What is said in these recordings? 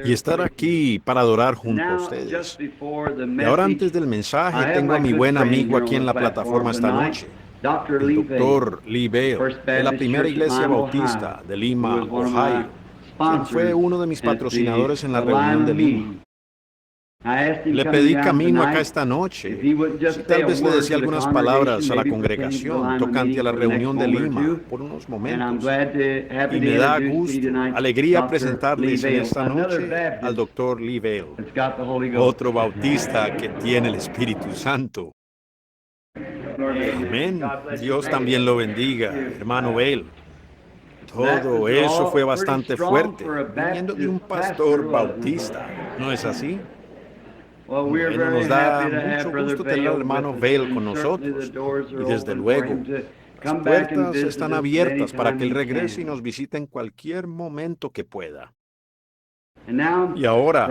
y estar aquí para adorar junto a ustedes. Y ahora antes del mensaje, tengo a mi buen amigo aquí en la plataforma esta noche, el doctor Lee Vale, de la Primera Iglesia Bautista de Lima, Ohio, quien fue uno de mis patrocinadores en la reunión de Lima. Le pedí camino acá esta noche, si tal vez le decía algunas palabras a la congregación tocante a la reunión de Lima por unos momentos. Y me da gusto, alegría presentarles en esta noche al doctor Lee Vale, otro bautista que tiene el Espíritu Santo. Amén. Dios también lo bendiga, hermano Vale. Todo eso fue bastante fuerte, viniendo de un pastor bautista, ¿no es así? Bueno, nos da mucho gusto tener al hermano Vale con nosotros. Y desde luego, las puertas están abiertas para que él regrese y nos visite en cualquier momento que pueda. Y ahora,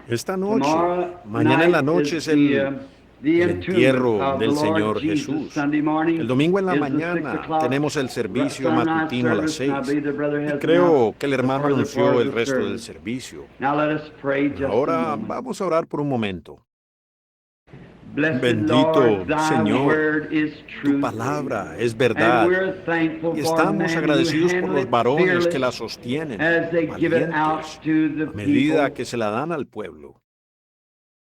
esta noche, mañana en la noche es el entierro del Señor Jesús. El domingo en la mañana tenemos el servicio matutino a las 6. Y creo que el hermano anunció el resto del servicio. Ahora vamos a orar por un momento. Bendito Señor, tu palabra es verdad. Y estamos agradecidos por los varones que la sostienen, valientes, a medida que se la dan al pueblo.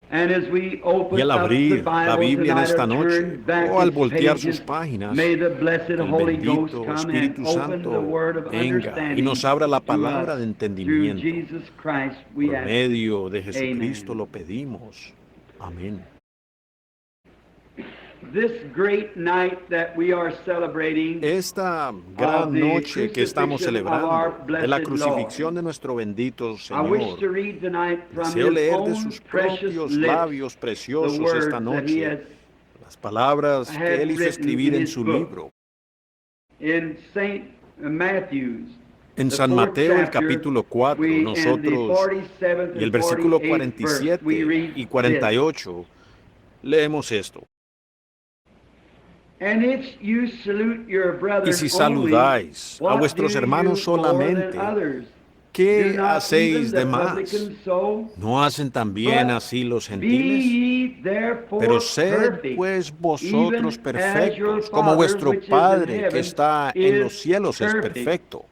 Y al abrir la Biblia en esta noche, o al voltear sus páginas, el bendito Espíritu Santo venga y nos abra la palabra de entendimiento. Por medio de Jesucristo lo pedimos. Amén. Esta gran noche que estamos celebrando de la crucifixión de nuestro bendito Señor, deseo leer de sus propios labios preciosos esta noche las palabras que él hizo escribir en su libro. En San Mateo, el capítulo 4, nosotros, y el versículo 47 y 48, leemos esto. Y si saludáis a vuestros hermanos solamente, ¿qué hacéis de más? ¿No hacen también así los gentiles? Pero sed pues vosotros perfectos, como vuestro Padre que está en los cielos es perfecto.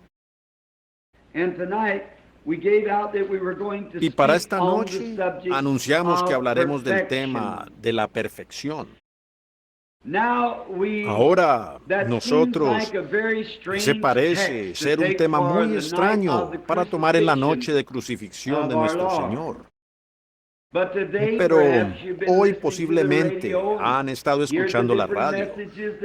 Y para esta noche anunciamos que hablaremos del tema de la perfección. Ahora, nosotros, se parece ser un tema muy extraño para tomar en la noche de crucifixión de nuestro Señor. Pero hoy posiblemente han estado escuchando la radio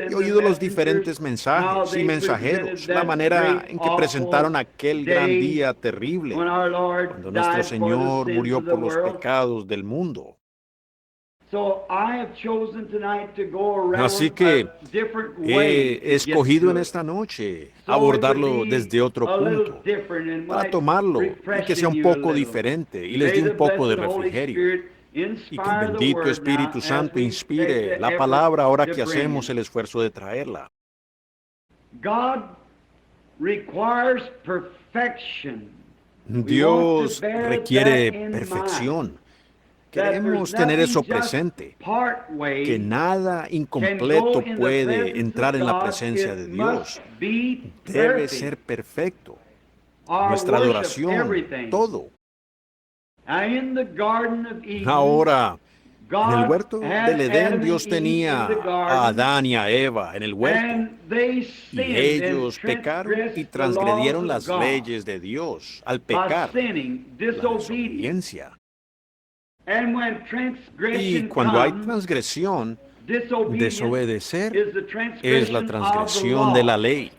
y oído los diferentes mensajes y mensajeros, la manera en que presentaron aquel gran día terrible, cuando nuestro Señor murió por los pecados del mundo. Así que he escogido en esta noche abordarlo desde otro punto, para tomarlo y que sea un poco diferente y les dé un poco de refrigerio. Y que el bendito Espíritu Santo inspire la palabra ahora que hacemos el esfuerzo de traerla. Dios requiere perfección. Queremos tener eso presente, que nada incompleto puede entrar en la presencia de Dios. Debe ser perfecto. Nuestra adoración, todo. Ahora, en el huerto del Edén, Dios tenía a Adán y a Eva en el huerto. Y ellos pecaron y transgredieron las leyes de Dios al pecar, la desobediencia. Y cuando hay transgresión, desobedecer es la transgresión de la ley.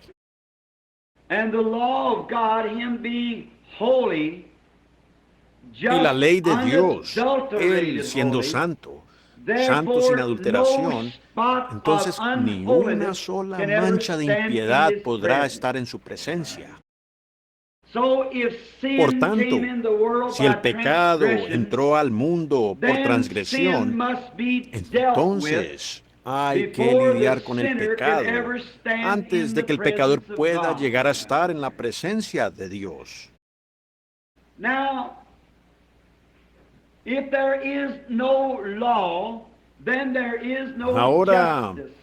Y la ley de Dios, Él siendo santo, santo sin adulteración, entonces ni una sola mancha de impiedad podrá estar en su presencia. Por tanto, si el pecado entró al mundo por transgresión, entonces hay que lidiar con el pecado antes de que el pecador pueda llegar a estar en la presencia de Dios. Now, if there is no law, then there is no Ahora, justice.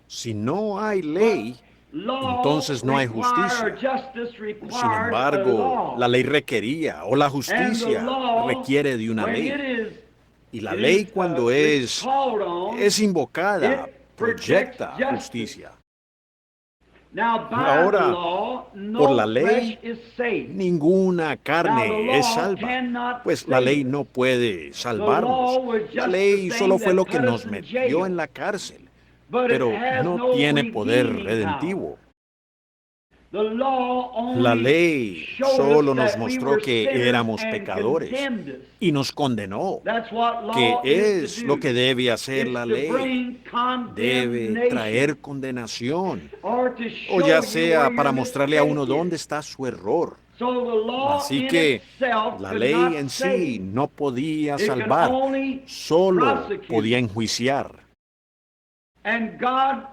si no hay ley, entonces no hay justicia. Sin embargo, la ley requería, o la justicia requiere de una ley. Y la ley cuando es invocada, proyecta justicia. Ahora, por la ley, ninguna carne es salva, pues la ley no puede salvarnos. La ley solo fue lo que nos metió en la cárcel, pero no tiene poder redentivo. La ley solo nos mostró que éramos pecadores y nos condenó, que es lo que debe hacer la ley. Debe traer condenación, o ya sea para mostrarle a uno dónde está su error. Así que la ley en sí no podía salvar, solo podía enjuiciar. And God,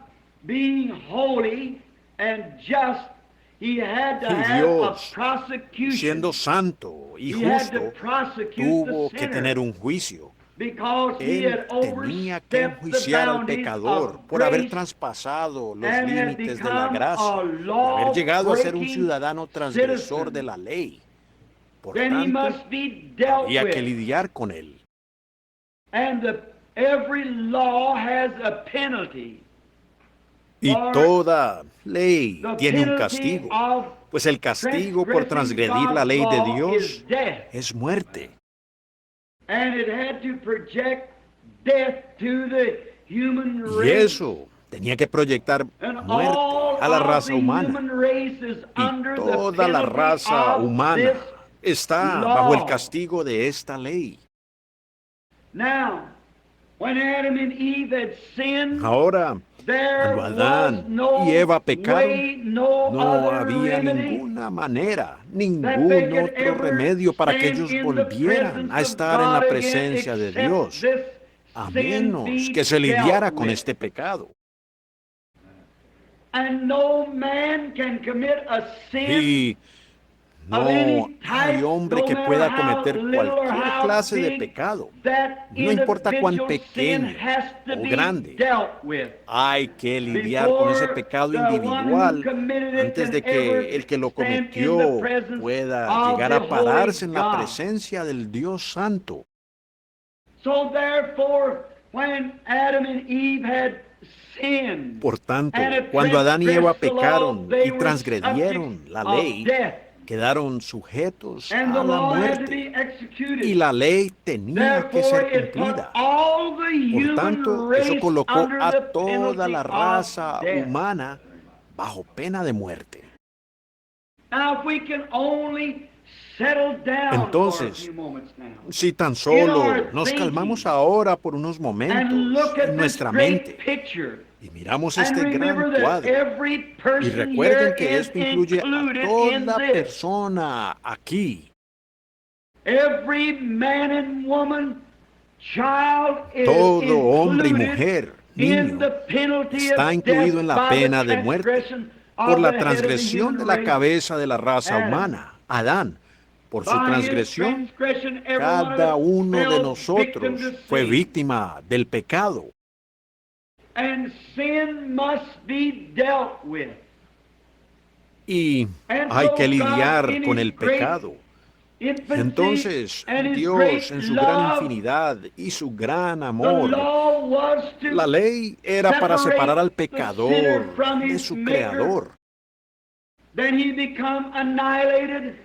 being holy and just, He had to Y have Dios, a prosecution. siendo santo y He had to justo, prosecute tuvo the que sinner tener un juicio. because he Él had tenía que overstepped the enjuiciar al boundaries pecador of por haber grace traspasado los and had límites de la become gracia a y haber llegado a ser un law-breaking ciudadano transgresor citizen. de la ley. Por Then he tanto, must be dealt había que with. lidiar con él. And every law has a penalty. Y For toda ley the tiene un penalty castigo, of pues el castigo por transgredir la ley de Dios es muerte. And it had to project death to the human Y race. eso tenía que proyectar And muerte all a la of raza the humana. human race is Y under the toda la penalty raza of humana this está law. bajo el castigo de esta ley. Now, when Adam and Eve had sinned, Ahora, there cuando was Adán no y Eva pecaron, way, no no other había remedy ninguna manera, that ningún they could otro ever remedio para que stand ellos in the volvieran presence a of estar en la God again presencia de except Dios, this a sin menos be que se lidiara dealt con with. este pecado. And no man can commit a sin Y of no any hay type, hombre no que matter pueda how cometer little or cualquier how clase de big, pecado. that No importa cuán individual sin pequeño has to o be grande. dealt with Hay que lidiar con ese before pecado the one who individual committed it antes can de ever que el que lo stand in cometió the presence pueda of llegar the a pararse holy en la God. presencia del Dios Santo. So therefore, when Adam and Eve had sinned, Por tanto, and had cuando Adán y Eva transgressed the law, pecaron they y were transgredieron subject la of ley, death. quedaron sujetos And a the la law had to be muerte executed. y la ley tenía que Therefore, ser it put cumplida. all the Por human tanto, eso race colocó under a the toda penalty la of raza death. humana bajo pena de muerte. Now, if we can only settle down for a Entonces, few moments now si tan in solo our nos thinking calmamos ahora por unos and momentos look at en this nuestra great mente picture, y miramos and este remember gran that cuadro, every y person here recuerden que is esto incluye a included in toda this. persona aquí, Every man and woman, child is todo hombre y included mujer, in niño, the penalty está of incluido death en la by the pena de muerte transgression por of la the head of the transgresión human de la race, cabeza de la raza Adam. humana, Adán. Por su By his transgresión, transgression, every one of cada us uno de fell victim nosotros to fue sin. víctima del pecado. And sin must be dealt with. Y And hay so que God, lidiar in con his el great pecado. infancy Entonces, and his Dios, great en su gran love, infinidad y su gran the amor, law was to la ley era para separar al separate the pecador sinner from de his su maker. creador. Then he become annihilated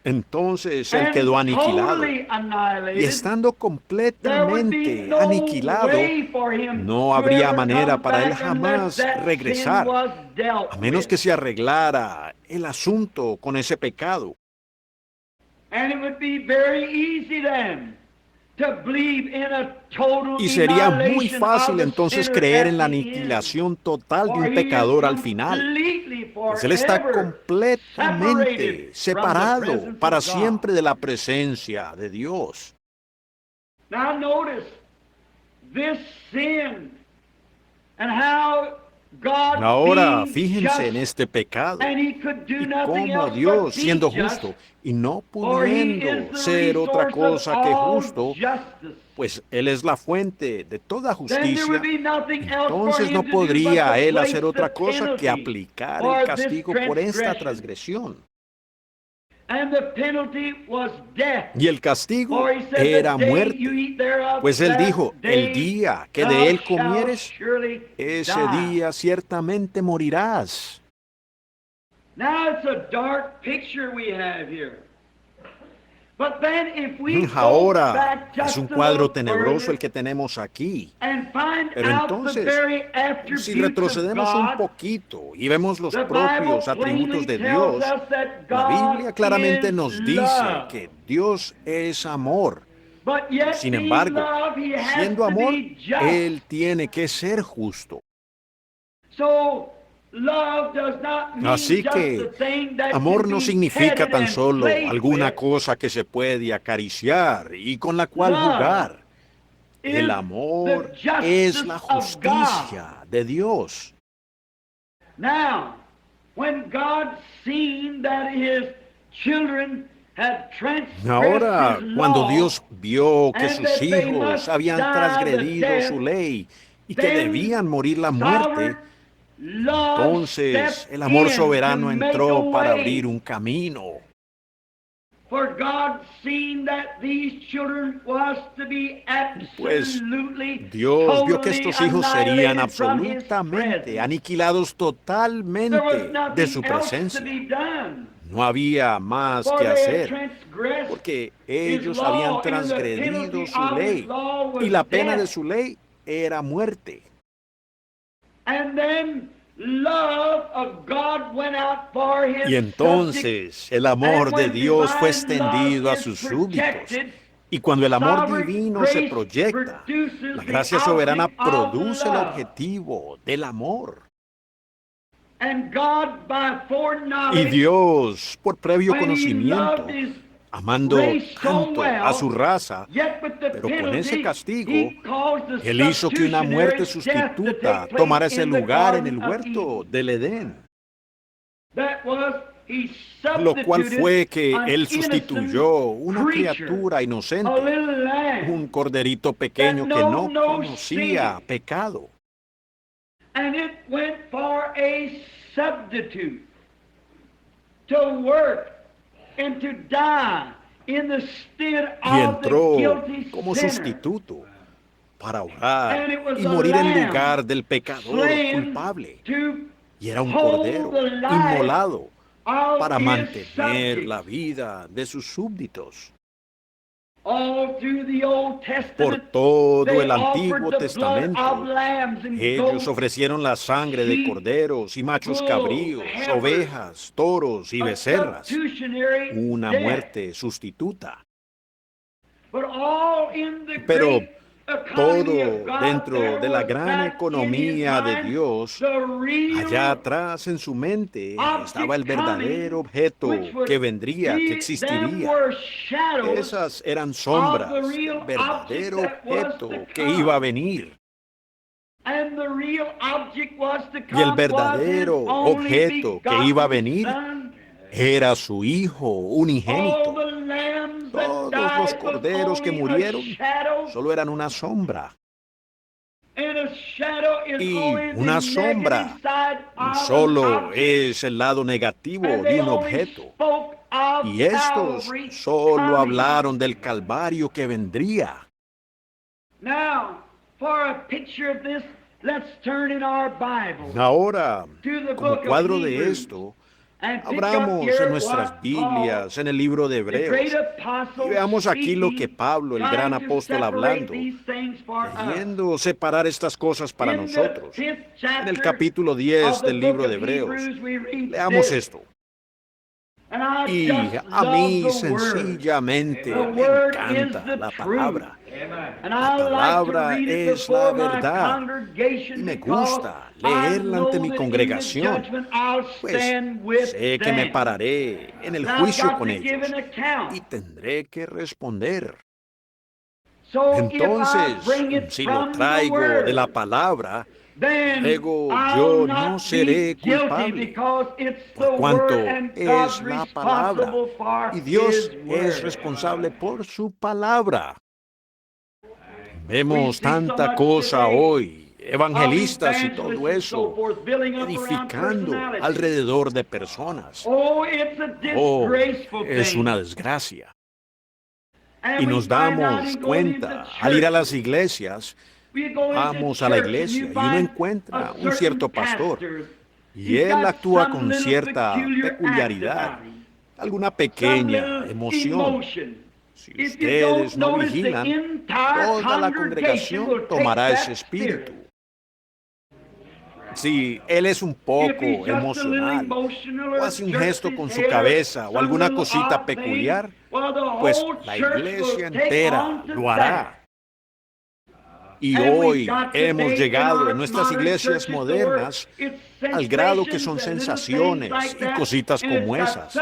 Entonces él and quedó aniquilado. totally Y annihilated. estando There would be completamente no aniquilado, way for him no to habría ever manera come para él back unless jamás that sin regresar, was dealt a menos with. que se arreglara el asunto con ese pecado. And it would be very easy then to believe in a total Y sería muy annihilation fácil of the entonces sinner creer at en la the end. aniquilación total de For un he is pecador al final, completely pues él está forever completamente separated from the separado presence para of God. siempre de la presencia de Dios. Now notice this sin and how God Ahora, being fíjense en just, este pecado and he could do y nothing cómo else Dios, but be siendo just, justo y no for he is pudiendo the ser otra resource of cosa que all justo, justice. pues Él es la fuente de toda Then there would justicia, be nothing else for entonces no him to do but podría to Él place hacer the otra cosa que penalty aplicar el for this castigo por esta transgression. transgresión. And the penalty was death. Y el castigo For he said, the era day you muerte, eat thereof, pues Él dijo, that el day día que thou de Él shalt comieres, surely ese die. día ciertamente morirás. Now it's a dark picture we have here. But then if we go Ahora back es just un a cuadro little tenebroso el further que tenemos aquí. and find Pero out the entonces, very si attributes of retrocedemos un God, poquito y vemos los the Bible propios atributos plainly de tells Dios, us that la Biblia God claramente is nos dice love. que Dios es amor. But yet Sin being embargo, love, he has siendo to amor, be just. Él tiene que ser justo. So love does not mean Así just que the thing that amor can no be significa petted tan and solo played alguna with. cosa que se puede acariciar y con la cual Love jugar. is El the amor justice es la of God. justicia de Dios. Now, when God seen that his children had transgressed Ahora, his cuando law, Dios vio que and sus that they hijos must habían die the transgredido death, su ley y que then debían morir la muerte, sovereign love entonces stepped el amor in soberano to make a entró para way. abrir un camino. For God seen that these children was to be Pues absolutely, Dios vio que totally estos hijos serían annihilated from his absolutamente presence. aniquilados There was totalmente de su nothing else to presencia. be done. No había más For que they had hacer, transgressed porque his ellos law, habían and the transgredido penalty su of his ley, law was y la pena de death. su ley era muerte. And then love of God went out for his Y subjects. entonces el amor And de when Dios fue divine extendido love a is sus súbditos. projected, Y cuando el amor sovereign divino se grace proyecta, produces la the gracia soberana object of produce el love. objetivo del amor. And God, by Y foreknowledge, Dios, por previo when he conocimiento, loved his amando race so tanto a su well, raza, yet with the pero con ese penalty, castigo, he caused the Él hizo que una muerte substitutionary death to sustituta take tomara place ese in the lugar en el Garden of huerto Eden. del Edén, That was, he lo cual substituted fue que an Él sustituyó innocent una creature, criatura a inocente, little lamb, un corderito pequeño that que know no no conocía sin. pecado. And it went for a substitute to work and to die in the stead Y of the entró guilty como sinner. sustituto para orar And it was y a morir en lamb lugar del pecador slain culpable. to Y era un hold cordero the life inmolado of para his mantener subjects. la vida de sus súbditos. All through the Old Por Testament, todo they el offered Antiguo the blood Testamento, of lambs and ellos goats, ofrecieron la sangre de sheep, corderos y machos bulls, cabríos, heifers, ovejas, toros y a becerras, substitutionary una death. muerte sustituta. But all in the Pero great economy todo of God, dentro there de la was gran back in his economía de mind Dios, the real allá atrás en su mente object estaba el verdadero coming, objeto which would que vendría, que be, them existiría. were shadows Esas eran of sombras, the real verdadero object that was objeto to que come. iba a venir. And the real object was to Y el come verdadero was his only objeto que iba a begotten venir Son. era su Hijo All unigénito. the lambs that Todos los died was corderos que only murieron a shadow, solo eran una sombra. and a shadow is Y only the una sombra negative side of an solo object. es el lado negativo And de they un only objeto. spoke of Y estos Calvary solo coming. hablaron del Calvario que vendría. Now, for a picture of this, let's turn in our Bible Ahora, to the como book of cuadro de Hebrews esto, and pick up abramos here en nuestras what Biblias, en el libro de Paul, the great Hebreos, apostle, y veamos aquí lo que speaking, Pablo, el gran trying to apóstol, separate hablando, these things for us. queriendo separar estas cosas para In the nosotros. 5th En el chapter capítulo of 10 the del libro book de of Hebreos, Hebrews, we read leamos this. esto. And I Y just a mí love the word. sencillamente The me word is encanta the la truth. palabra. And La I like to palabra read it es la before my verdad. congregation Y me because gusta I leerla ante know mi that in the congregación, judgment I'll pues stand with sé que me them. pararé en el And I've juicio got con to give ellos an account. y tendré que responder. So if I Entonces, bring it si lo from the traigo de la word, palabra, luego yo no seré culpable, por cuanto es la palabra, y Dios es responsable por su palabra. Vemos tanta cosa hoy, evangelistas y todo eso, edificando alrededor de personas. Oh, es una desgracia. Y nos damos cuenta, al ir a las iglesias, vamos a la iglesia y uno encuentra un cierto pastor, y él actúa con cierta peculiaridad, alguna pequeña emoción. Si ustedes no vigilan, toda la congregación tomará ese espíritu. Si él es un poco emocional, o hace un gesto con su cabeza, o alguna cosita peculiar, pues la iglesia entera lo hará. Y hoy hemos llegado en nuestras iglesias modernas al grado que son sensaciones y cositas como esas.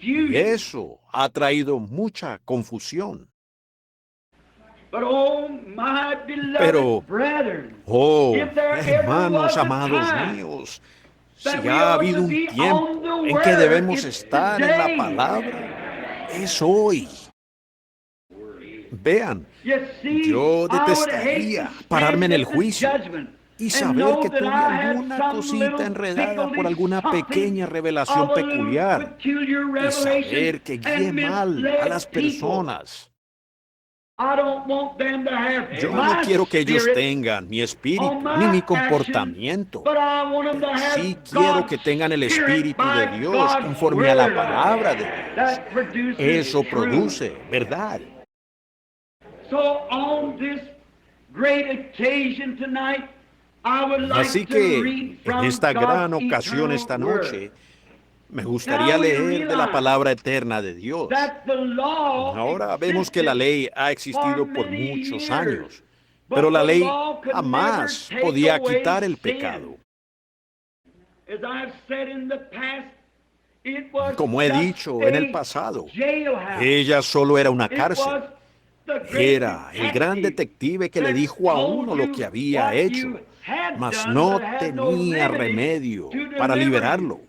Y eso ha traído mucha confusión. Pero, oh, hermanos amados míos, si ha habido un tiempo en que debemos estar en la palabra, es hoy. Vean, yo detestaría pararme en el juicio y saber que tuve alguna cosita enredada por alguna pequeña revelación peculiar y saber que guié mal a las personas. Yo no quiero que ellos tengan mi espíritu ni mi comportamiento, pero sí quiero que tengan el espíritu de Dios conforme a la palabra de Dios. Eso produce verdad. Así que en esta gran ocasión esta noche, me gustaría leer de la palabra eterna de Dios. Ahora vemos que la ley ha existido por muchos años, pero la ley jamás podía quitar el pecado. Como he dicho en el pasado, ella solo era una cárcel. Era el gran detective que le dijo a uno lo que había hecho, mas no tenía remedio para liberarlo.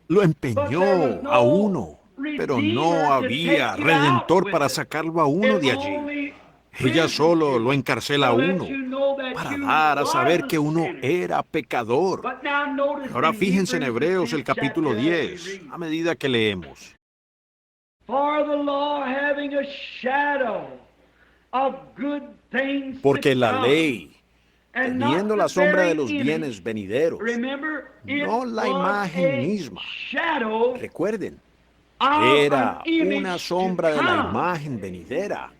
Lo empeñó a uno, pero no había redentor para sacarlo a uno de allí. Ella solo lo encarcela a uno para dar a saber que uno era pecador. Ahora fíjense en Hebreos el capítulo 10, a medida que leemos. Porque la ley, teniendo la sombra de los bienes venideros, no la imagen misma. Recuerden, era una sombra de la imagen venidera.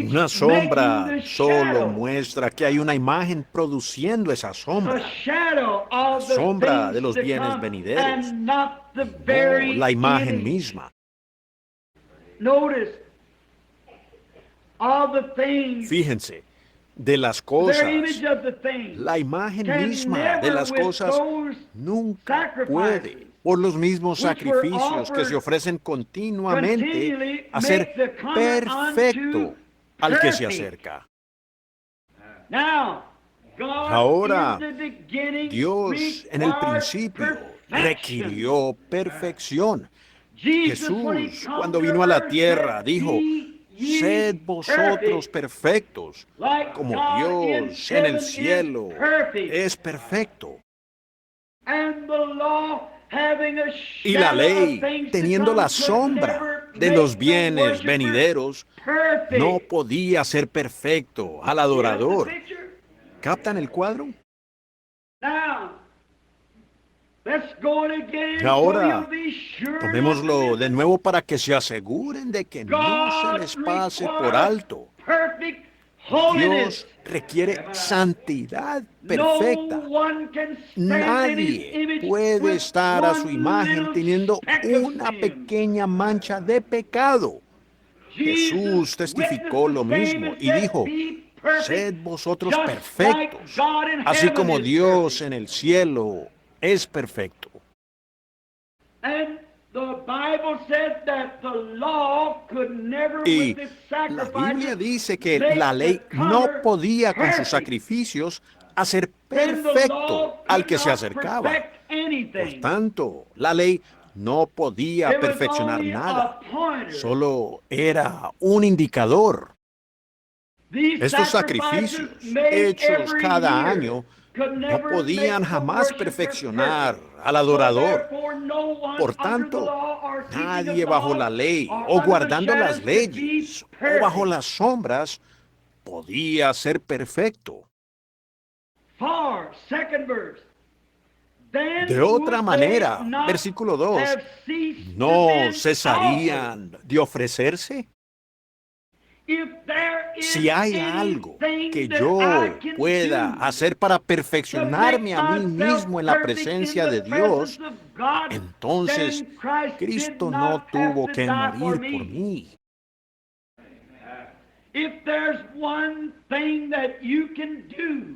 Una sombra solo muestra que hay una imagen produciendo esa sombra. La sombra de los bienes venideros, no la imagen misma. Fíjense, de las cosas, la imagen misma de las cosas nunca puede, por los mismos sacrificios que se ofrecen continuamente, hacer perfecto al que se acerca. Ahora, Dios en el principio requirió perfección. Jesús, cuando vino a la tierra, dijo: sed vosotros perfectos, como Dios en el cielo es perfecto. Y la ley, teniendo la sombra de los bienes venideros, no podía ser perfecto al adorador. ¿Captan el cuadro? Ahora, tomémoslo de nuevo para que se aseguren de que no se les pase por alto. Dios requiere santidad perfecta. Nadie puede estar a su imagen teniendo una pequeña mancha de pecado. Jesús testificó lo mismo y dijo: sed vosotros perfectos, así como Dios en el cielo es perfecto. Y la Biblia dice que la ley no podía con sus sacrificios hacer perfecto al que se acercaba. Por tanto, la ley no podía perfeccionar nada, solo era un indicador. Estos sacrificios hechos cada año no podían jamás perfeccionar al adorador. Por tanto, nadie bajo la ley o guardando las leyes o bajo las sombras podía ser perfecto. De otra manera, versículo 2, ¿no cesarían de ofrecerse? Si hay algo que yo pueda hacer para perfeccionarme a mí mismo en la presencia de Dios, entonces Cristo no tuvo que morir por mí.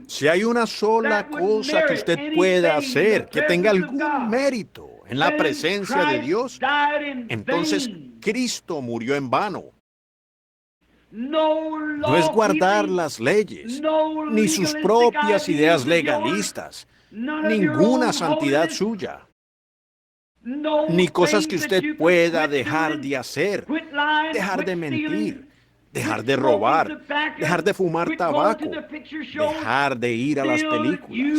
Si hay una sola cosa que usted pueda hacer que tenga algún mérito en la presencia de Dios, entonces Cristo murió en vano. No es guardar las leyes, ni sus propias ideas legalistas, ninguna santidad suya, ni cosas que usted pueda dejar de hacer, dejar de mentir, dejar de robar, dejar de fumar tabaco, dejar de ir a las películas.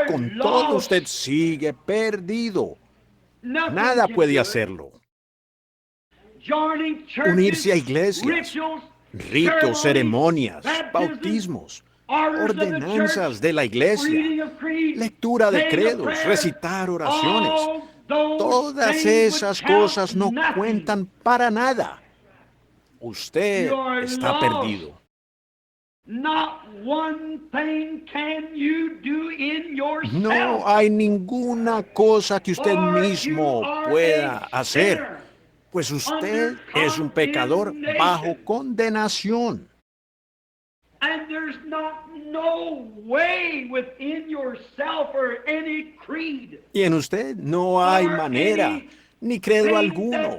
Con todo usted sigue perdido. Nada puede hacerlo. Unirse a iglesias, ritos, ceremonias, bautismos, ordenanzas de la iglesia, lectura de credos, recitar oraciones. Todas esas cosas no cuentan para nada. Usted está perdido. No hay ninguna cosa que usted mismo pueda hacer, pues usted es un pecador bajo condenación. Y en usted no hay manera, ni credo alguno,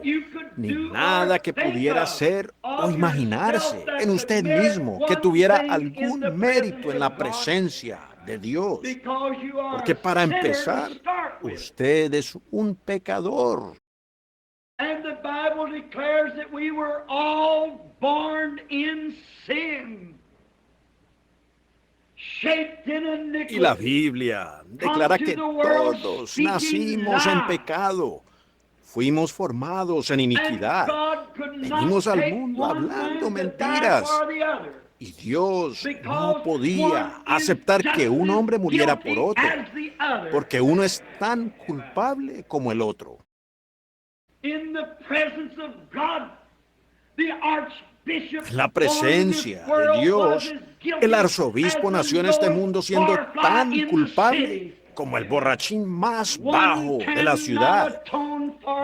ni nada que pudiera ser o imaginarse en usted mismo que tuviera algún mérito en la presencia de Dios. Porque para empezar, usted es un pecador. And the Bible declares that we were all born in sin, shaped in iniquity. Y la Biblia declara que todos nacimos en pecado, fuimos formados en iniquidad, venimos al mundo hablando mentiras. Y Dios no podía aceptar que un hombre muriera por otro, porque uno es tan culpable como el otro. En la presencia de Dios, el arzobispo nació en este mundo siendo tan culpable como el borrachín más bajo de la ciudad.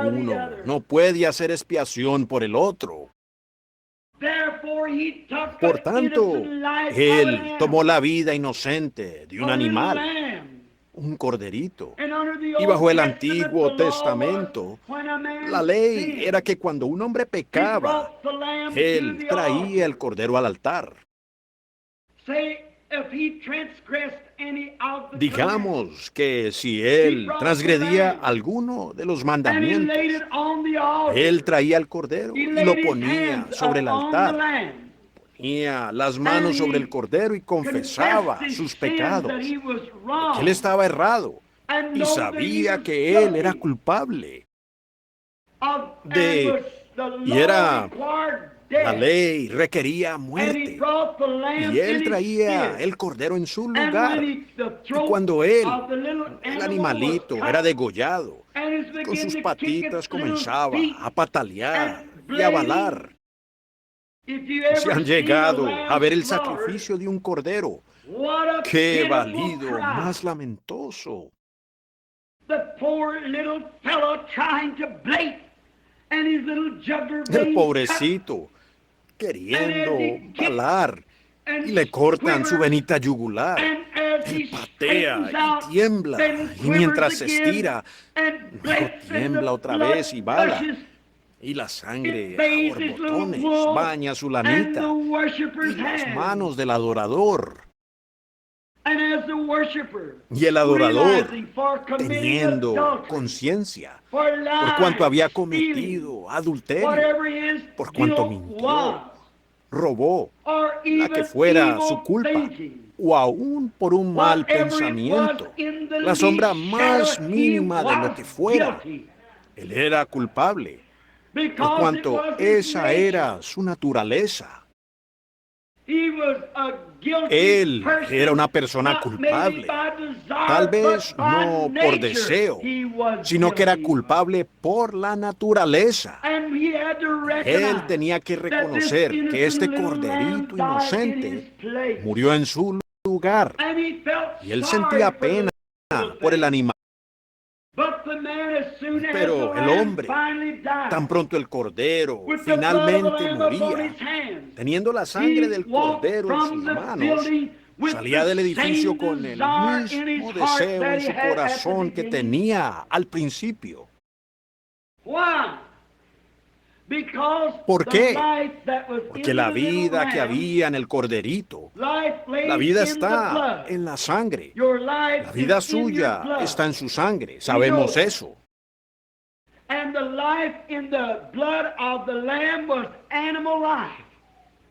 Uno no puede hacer expiación por el otro. Por tanto, Él tomó la vida inocente de un animal, un corderito. Y bajo el Antiguo Testamento, la ley era que cuando un hombre pecaba, él traía el cordero al altar. Digamos que si él transgredía alguno de los mandamientos, él traía el cordero y lo ponía sobre el altar. Ponía las manos sobre el cordero y confesaba sus pecados. Él estaba errado y sabía que él era culpable. La ley requería muerte. Y él traía el cordero en su lugar. Y cuando el animalito era degollado, con sus patitas comenzaba a patalear y a balar. Si han llegado a ver el sacrificio de un cordero, ¡qué balido más lamentoso! El pobrecito, queriendo balar, y le cortan su venita yugular. Él patea y tiembla, y mientras se estira, luego tiembla otra vez y bala. y la sangre It a bathes his little borbotones wool baña su and lanita the y worshiper's las hand. manos del adorador. And as the worshiper, Y el adorador, realizing for committing teniendo adultery, conciencia, for por cuanto había lying, stealing, cometido adulterio, whatever his por cuanto guilt mintió, was, robó, or la que even fuera su evil culpa, thinking, o aún por un mal whatever it was pensamiento, in the la sombra least más shadow, he mínima de lo was que fuera, guilty, él era culpable, por because it cuanto was his esa nature. era su naturaleza. He was a guilty Él person, era una persona not maybe culpable, by desire, tal vez but by no por nature, deseo, he was sino que era guilty. culpable por la naturaleza. And he had to Él recognize tenía que that this reconocer que innocent este little lamb corderito died in his inocente place. murió en su lugar, And he felt y él sorry sentía for the pena little por el thing. animal. But the man, as soon as the Pero el lamb hombre, finally died, tan pronto el cordero with the blood of the finalmente lamb upon moría, his hands, teniendo la sangre he del walked cordero en sus from the manos, building with salía del the edificio same con el desire in his mismo heart deseo that en he su had at the corazón que beginning. tenía al principio. Why? Because ¿Por the qué? life that was Porque in la the little vida que lamb, había en el corderito, life lays la vida in the está blood. en la sangre. Your life La vida is in your suya blood. está en su sangre, sabemos eso. And the life in the blood of the lamb was animal life.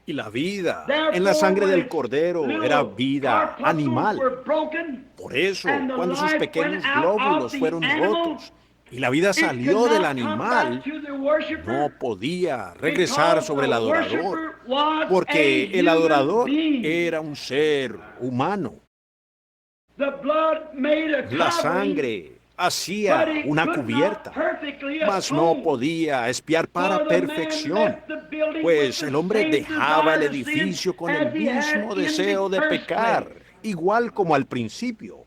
Y la vida Therefore, en la sangre when del its cordero little era vida corpuscles animal. were broken, Por eso, and the cuando sus life pequeños went out glóbulos of the fueron animal, rotos y la vida it salió could del not come animal, back to the worshiper, no podía regresar because sobre el the adorador, worshiper was porque a el adorador human being. era un ser humano. The blood made a La covering, sangre hacía but it una could not cubierta, perfectly mas no atone. podía espiar para For the man perfección, left the building pues with el the hombre same dejaba el desire to sin edificio con as el he had mismo in the deseo de first pecar, place. igual como al principio.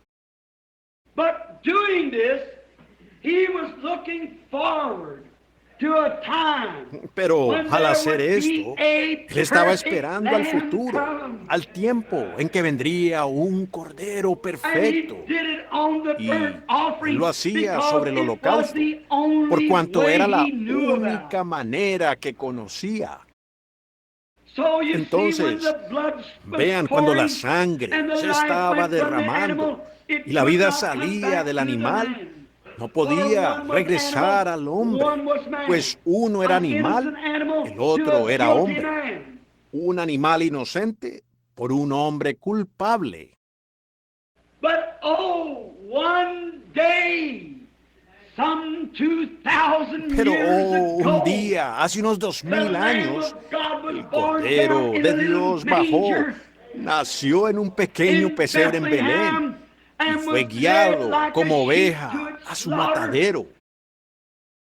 But doing this, he was looking forward to a time Pero when al there hacer would be esto, a él estaba perfect esperando al lamb futuro, come. al tiempo en que vendría un cordero And he perfecto. did it on the Y burnt offering él lo hacía because sobre el it was holocausto, the only por cuanto way era la he knew about. única manera que conocía. So you Entonces, see, when the blood was vean cuando la pouring sangre and the se life estaba went from the derramando animal, it y la could vida not come salía back del to the animal, man. no podía For one was regresar animal, al hombre, one was man. pues uno era An animal, innocent animal el to otro a era guilty hombre. man. Un animal inocente por un hombre culpable. But oh, one day, some 2,000 Pero years ago, un día, hace unos 2000 the Lamb años, of God was el born Cordero down in de a little Dios bajó, manger nació en un pequeño in pesebre en Belén Bethlehem y and fue was guiado led like como a sheep oveja to its a su slaughter. matadero.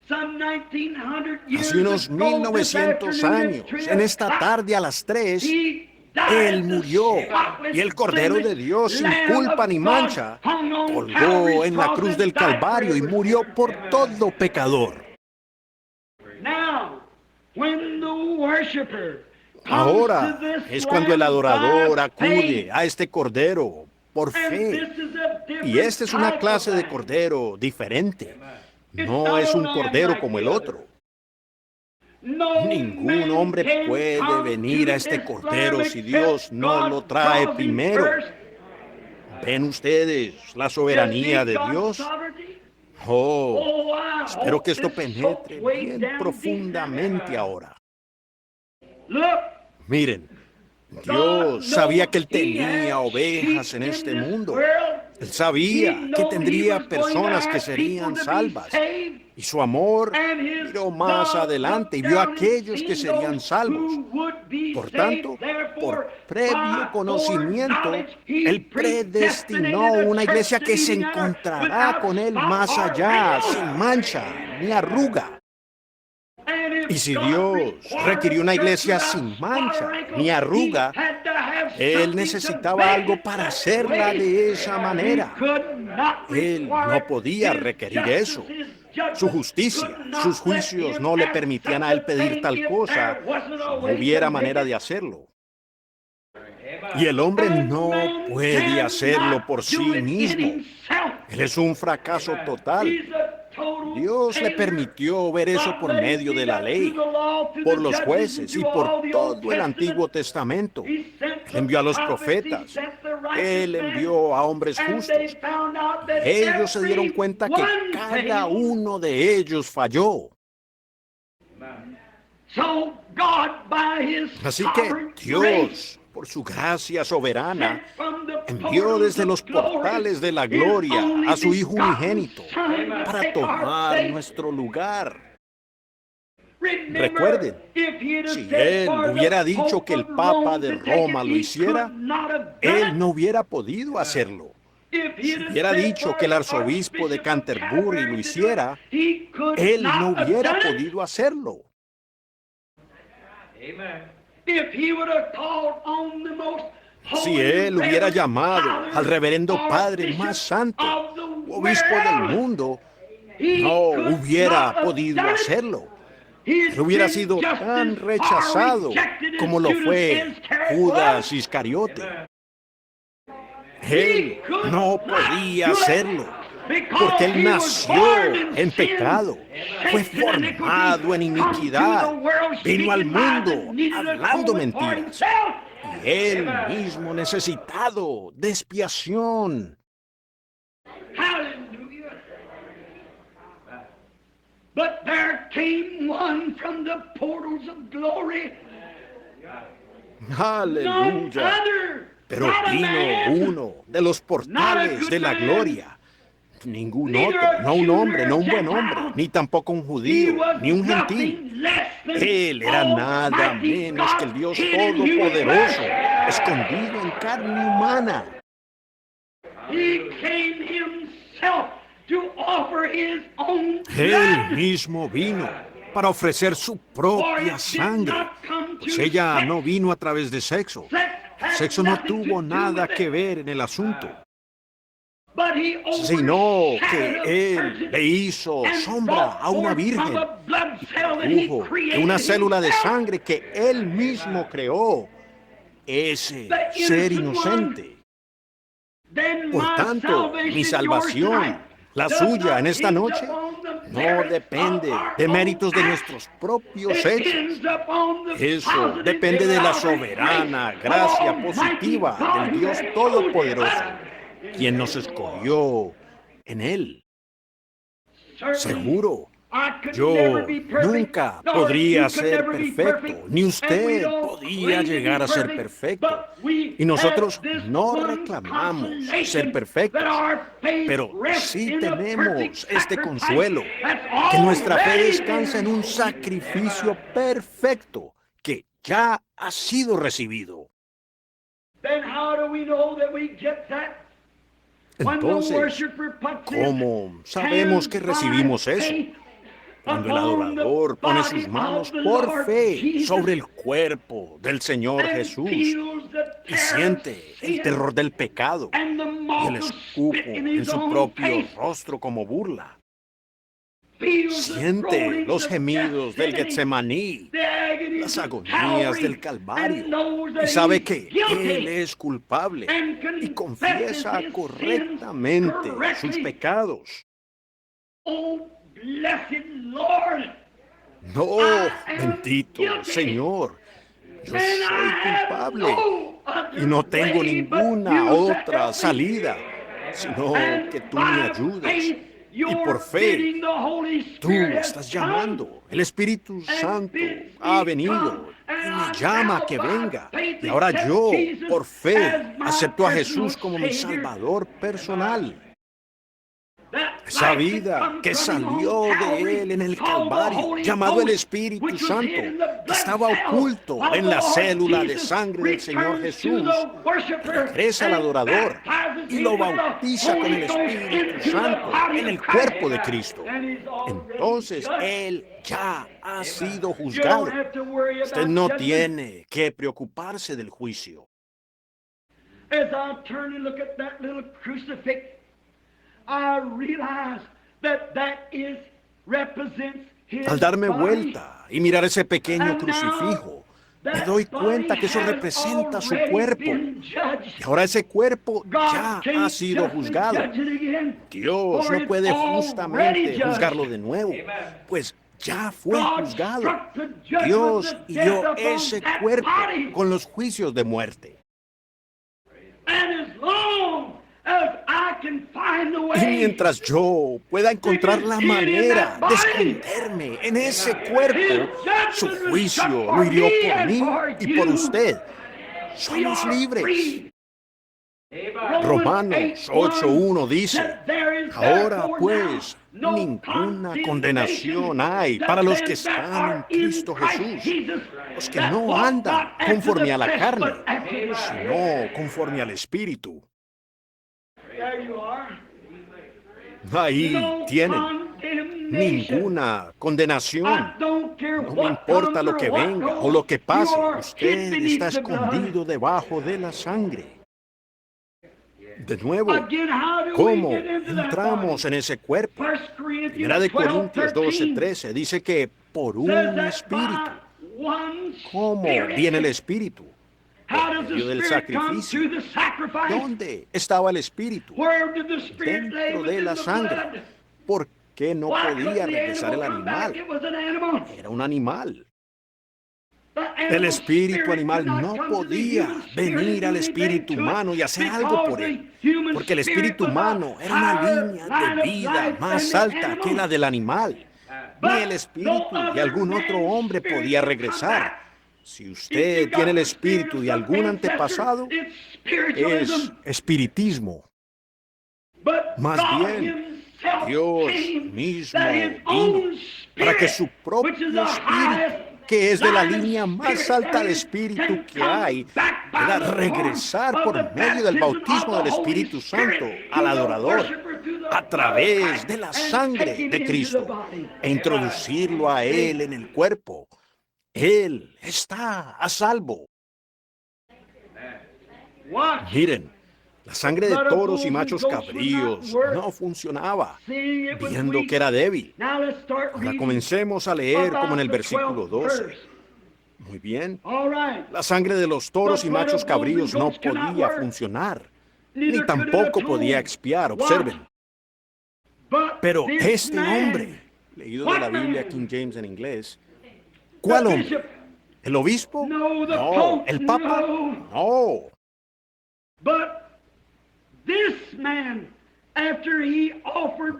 Some 1900 years Hace unos ago, this 1900 afternoon años, at 3 en esta o'clock, tarde a las 3, he died, Él the murió spotless, y el Cordero de sinless Dios sin Lamb culpa of ni God mancha hung on colgó Calvary's en la cross cruz and del died for Calvario y every murió sin. por todo pecador. Now, when the worshiper comes Ahora to this es cuando el Lamb adorador by acude faith, a este Cordero por and fe. this is a different Y esta es una type clase of de lamb. Cordero diferente. It's No not es a un lamb Cordero like como the el other. otro. No Ningún man hombre can puede come venir to a este this Cordero lamb si except Dios no God lo trae draws him primero. first. ¿Ven ustedes la You soberanía see de God's Dios? sovereignty? Oh, Oh, I espero hope que esto this soaks penetre way bien down profundamente deep. ahora. Look, Miren, God Dios sabía que Él knows He tenía had ovejas sheep en in este this mundo. world. Él He sabía que knew He tendría was going to personas que have serían people to be salvas. saved. Y su amor And His miró más love adelante y looked vio a down and aquellos que seen serían those salvos. who would be Por saved. tanto, Therefore, por previo by conocimiento, foreknowledge, He Él predestinó predestinated a una iglesia church que to se be together encontrará without con Él spot más or allá, wrinkle. sin mancha ni arruga. And if Y si God Dios required requirió una a church iglesia without sin spot or mancha wrinkle, ni arruga, He had to have Él something to necesitaba make algo it para that hacerla way. de esa He manera. could not Él require no it. podía His requerir justice, eso. his Su judgment justicia, could not sus let juicios him no le ask permitían a such Él pedir thing tal if cosa there wasn't si a no way hubiera to make manera it. de hacerlo. Y el hombre And no man puede hacerlo cannot por do sí it in mismo. himself. Él es un fracaso total. He's a total Dios le permitió ver eso por medio de la ley, por los jueces y por todo el Antiguo Testamento. Él envió a los profetas. Él envió a hombres justos. Ellos se dieron cuenta que cada uno de ellos falló. Así que Dios, por su gracia soberana, envió desde los portales de la gloria a su Hijo unigénito para tomar nuestro lugar. Recuerden, si Él hubiera dicho que el Papa de Roma lo hiciera, Él no hubiera podido hacerlo. Si hubiera dicho que el arzobispo de Canterbury lo hiciera, Él no hubiera podido hacerlo. Si Él hubiera llamado al reverendo padre más santo, obispo del mundo, no hubiera podido hacerlo. Él hubiera sido tan rechazado como lo fue Judas Iscariote. Él no podía hacerlo, porque Él nació en pecado, fue formado en iniquidad, vino al mundo hablando mentiras, y Él mismo necesitado de expiación. But there came one from the portals of glory. Aleluya. Pero vino uno de los portales de la gloria. Ningún otro, no un hombre, no un buen hombre, ni tampoco un judío, ni un gentil. Él era nada menos que el Dios Todopoderoso, escondido en carne humana. Él mismo vino para ofrecer su propia sangre, pues ella no vino a través de sexo. El sexo no tuvo nada que ver en el asunto, sino que Él le hizo sombra a una virgen y produjo de una célula de sangre que Él mismo creó, ese ser inocente. Por tanto, mi salvación, la suya en esta noche, no depende de méritos de nuestros propios hechos. Eso depende de la soberana gracia positiva del Dios Todopoderoso, quien nos escogió en Él. Seguro, yo nunca podría ser perfecto, ni usted podía llegar a ser perfecto. Y nosotros no reclamamos ser perfectos, pero sí tenemos este consuelo, que nuestra fe descansa en un sacrificio perfecto que ya ha sido recibido. Entonces, ¿cómo sabemos que recibimos eso? Cuando el adorador pone sus manos por fe sobre el cuerpo del Señor Jesús y siente el terror del pecado y el escupo en su propio rostro como burla. Siente los gemidos del Getsemaní, las agonías del Calvario, y sabe que Él es culpable y confiesa correctamente sus pecados. No, bendito Señor, yo soy culpable y no tengo ninguna otra salida, sino que tú me ayudes. Y por fe, tú estás llamando. El Espíritu Santo ha venido y me llama a que venga. Y ahora yo, por fe, acepto a Jesús como mi Salvador personal. Esa vida que salió de Él en el Calvario, llamado el Espíritu Santo, que estaba oculto en la célula de sangre del Señor Jesús, regresa al adorador y lo bautiza con el Espíritu Santo en el cuerpo de Cristo. Entonces Él ya ha sido juzgado. Usted no tiene que preocuparse del juicio. Al darme vuelta y mirar ese pequeño crucifijo, me doy cuenta que eso representa su cuerpo. Y ahora ese cuerpo ya ha sido juzgado. Dios no puede justamente juzgarlo de nuevo, pues ya fue juzgado. Dios hirió ese cuerpo con los juicios de muerte. Y mientras yo pueda encontrar la manera de esconderme en ese cuerpo, su juicio lo hirió por mí y por usted. Somos libres. Romanos 8:1 dice, ahora pues ninguna condenación hay para los que están en Cristo Jesús, los que no andan conforme a la carne, sino conforme al Espíritu. Ahí tienen. Ninguna condenación. No me importa lo que venga o lo que pase. Usted está escondido debajo de la sangre. De nuevo, ¿cómo entramos en ese cuerpo? Primera de Corintios 12:13 dice que por un espíritu. ¿Cómo viene el espíritu? Por medio del sacrificio. ¿Dónde estaba el espíritu? Dentro de la sangre. ¿Por qué no podía regresar el animal? Era un animal. El espíritu animal no podía venir al espíritu humano y hacer algo por él, porque el espíritu humano era una línea de vida más alta que la del animal. Ni el espíritu de algún otro hombre podía regresar. Si usted tiene el espíritu de algún antepasado, es espiritismo. Más bien, Dios mismo vino para que su propio espíritu, que es de la línea más alta de espíritu que hay, pueda regresar por medio del bautismo del Espíritu Santo al adorador a través de la sangre de Cristo e introducirlo a Él en el cuerpo. Él está a salvo. Miren, la sangre de toros y machos cabríos no funcionaba, viendo que era débil. Ahora comencemos a leer como en el versículo 12. Muy bien. La sangre de los toros y machos cabríos no podía funcionar, ni tampoco podía expiar, observen. Pero este hombre, leído de la Biblia King James en inglés, ¿cuál hombre? ¿El obispo? No. ¿El papa? No.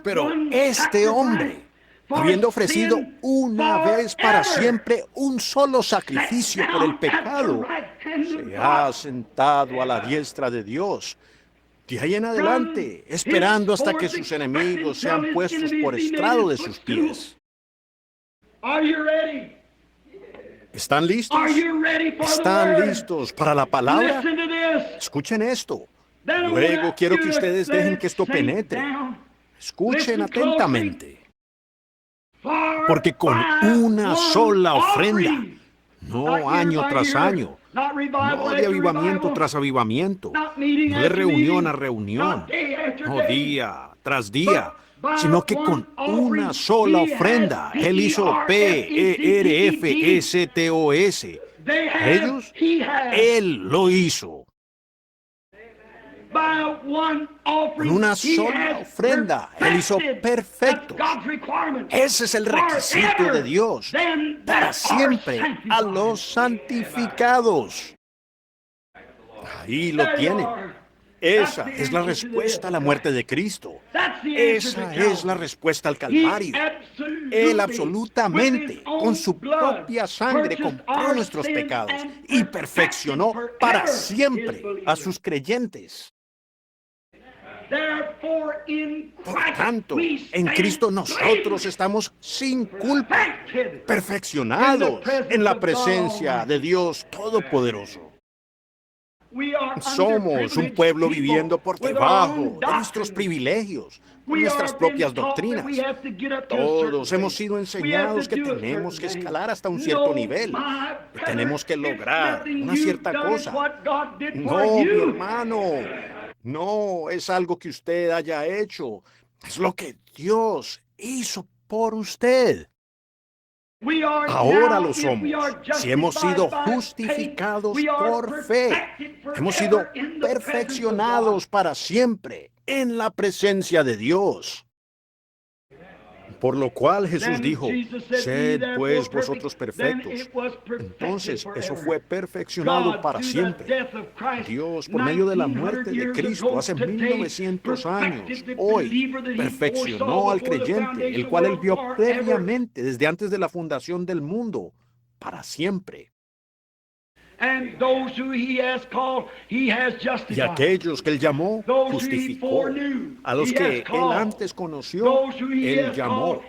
Pero este hombre, habiendo ofrecido una vez para siempre un solo sacrificio por el pecado, se ha sentado a la diestra de Dios. De ahí en adelante, esperando hasta que sus enemigos sean puestos por estrado de sus pies. ¿Están listos? ¿Están listos para la palabra? Escuchen esto. Luego quiero que ustedes dejen que esto penetre. Escuchen atentamente. Porque con una sola ofrenda, no año tras año, no de avivamiento tras avivamiento, no de reunión a reunión, no día tras día, sino que con una sola ofrenda, Él hizo PERFSTOS. Ellos, Él lo hizo. Con una sola ofrenda, Él hizo perfecto. Ese es el requisito de Dios para siempre a los santificados. Ahí lo tienen. Esa es la respuesta a la muerte de Cristo. Esa es la respuesta al Calvario. Él absolutamente, con su propia sangre, compró nuestros pecados y perfeccionó para siempre a sus creyentes. Por tanto, en Cristo nosotros estamos sin culpa, perfeccionados en la presencia de Dios Todopoderoso. Somos un pueblo viviendo por debajo de nuestros privilegios, con nuestras propias doctrinas. Todos hemos sido enseñados que tenemos que escalar hasta un cierto nivel, que tenemos que lograr una cierta cosa. No, mi hermano, no es algo que usted haya hecho, es lo que Dios hizo por usted. Ahora lo somos, si hemos sido justificados por fe. Hemos sido perfeccionados para siempre en la presencia de Dios. Por lo cual Jesús dijo, sed pues vosotros perfectos. Entonces, eso fue perfeccionado para siempre. Dios, por medio de la muerte de Cristo hace 1900 años, hoy, perfeccionó al creyente, el cual Él vio previamente, desde antes de la fundación del mundo, para siempre. Y aquellos que Él llamó, justificó. A los que Él antes conoció, Él llamó.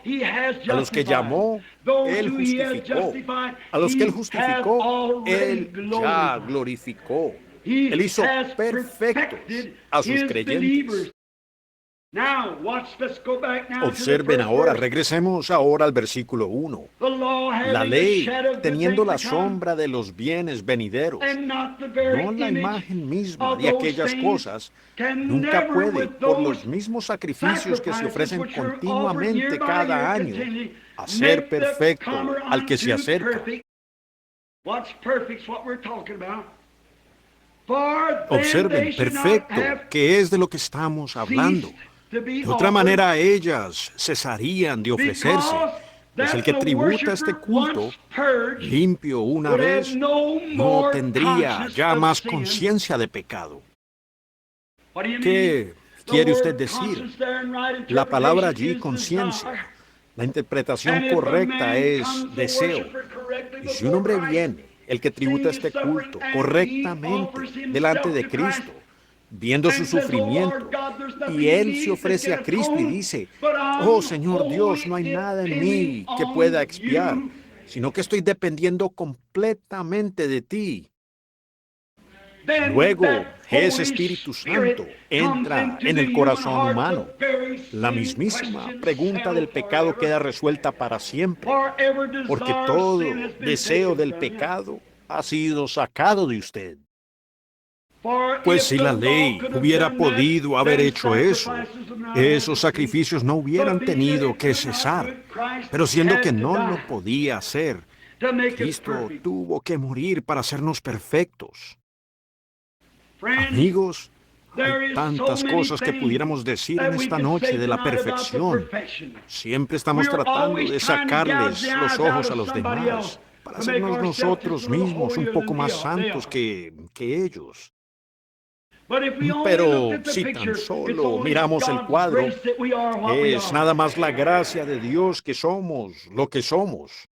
A los que llamó, Él justificó. A los que Él justificó, Él ya glorificó. Él hizo perfectos a sus creyentes. Observen ahora, regresemos ahora al versículo 1. La ley, teniendo la sombra de los bienes venideros, no la imagen misma de aquellas cosas, nunca puede, por los mismos sacrificios que se ofrecen continuamente cada año, hacer perfecto al que se acerca. Observen, perfecto, que es de lo que estamos hablando. De otra manera, ellas cesarían de ofrecerse, pues el que tributa este culto, limpio una vez, no tendría ya más conciencia de pecado. ¿Qué quiere usted decir? La palabra allí, conciencia. La interpretación correcta es deseo. Y si un hombre viene, el que tributa este culto, correctamente delante de Cristo, viendo su sufrimiento, y él se ofrece a Cristo y dice, oh Señor Dios, no hay nada en mí que pueda expiar, sino que estoy dependiendo completamente de ti. Luego, ese Espíritu Santo entra en el corazón humano. La mismísima pregunta del pecado queda resuelta para siempre, porque todo deseo del pecado ha sido sacado de usted. Pues si la ley hubiera podido haber hecho eso, esos sacrificios no hubieran tenido que cesar. Pero siendo que no lo podía hacer, Cristo tuvo que morir para hacernos perfectos. Amigos, hay tantas cosas que pudiéramos decir en esta noche de la perfección. Siempre estamos tratando de sacarles los ojos a los demás, para hacernos nosotros mismos un poco más santos que ellos. Pero si tan solo miramos el cuadro, es nada más la gracia de Dios que somos lo que somos.